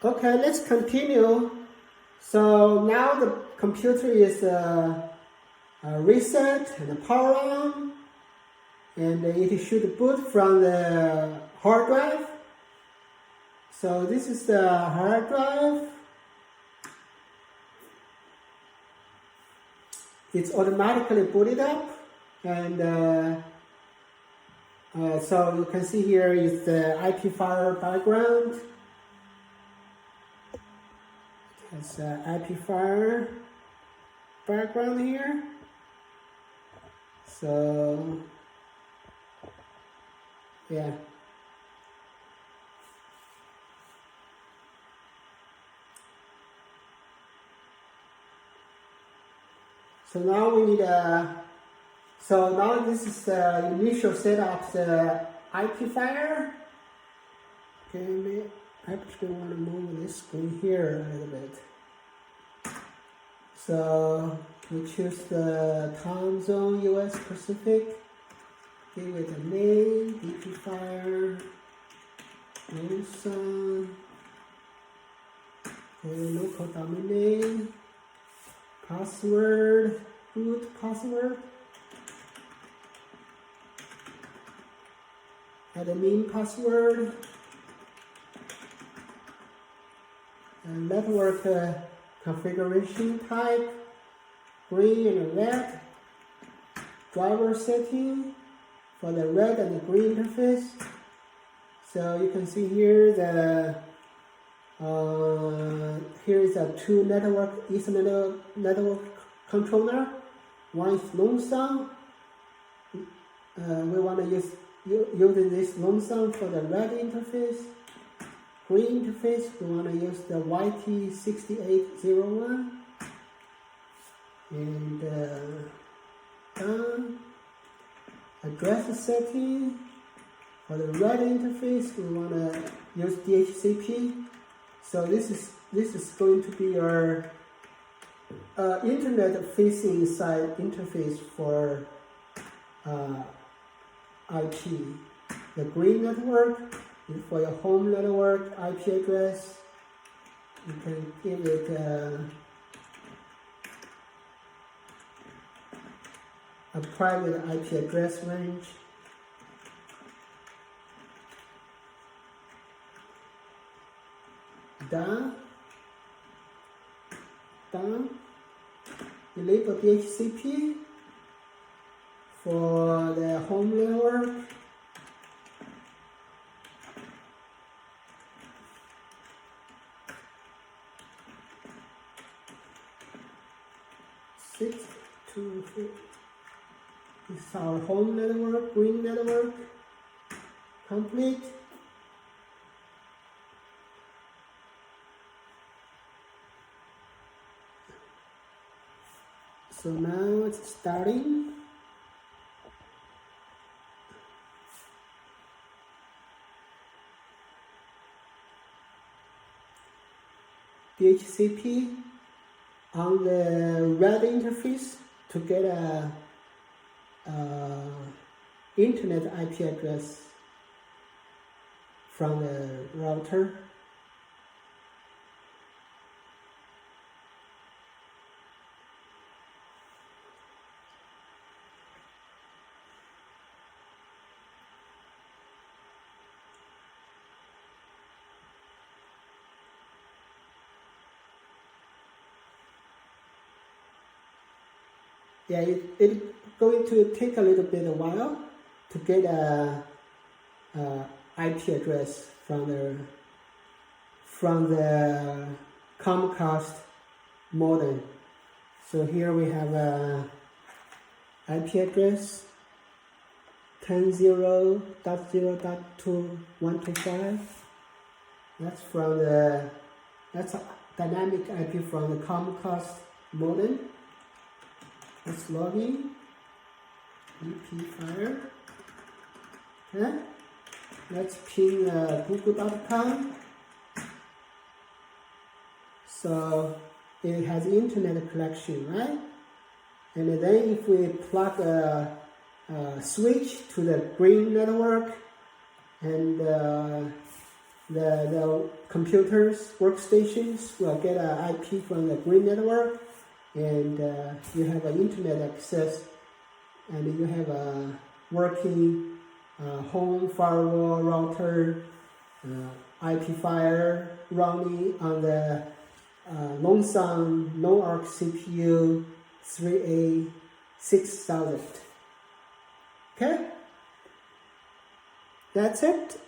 Okay, let's continue. So now the computer is reset and power on, and it should boot from the hard drive. So this is the hard drive. It's automatically booted up, and so you can see here is the LoongFire background. It's LoongFire background here. So yeah. So now we need so now this is the initial setup of the LoongFire. Okay, I actually want to move this screen here a little bit. So we choose the time zone US Pacific. Give it a name, LoongFire, Wilson, local domain name, password, root password, admin password, and network configuration type, green and red, driver setting for the red and the green interface. So you can see here the here is a two network Ethernet network controller. One is LoongFire. We want to use using this LoongFire for the red interface. Green interface, we want to use the YT6801. And address setting for the red interface, we want to use DHCP. So this is going to be our internet facing side interface for IP. The green network is for your home network IP address. You can give it a private IP address range. Done. Enable DHCP for the home network. This is our home network, green network, complete. So now it's starting. DHCP on the red interface to get a internet IP address from the router. Yeah, it's going to take a little bit a while to get a IP address from the Comcast modem. So here we have a IP address 10.0.0.2125. That's a dynamic IP from the Comcast modem. Let's log in. LoongFire. Okay. Let's ping google.com. So it has internet connection, right? And then if we plug a switch to the green network and the computers, workstations will get an IP from the green network, and you have an internet access, and you have a working home firewall router, LoongFire running on the LoongArc CPU 3A 6000. Okay, that's it.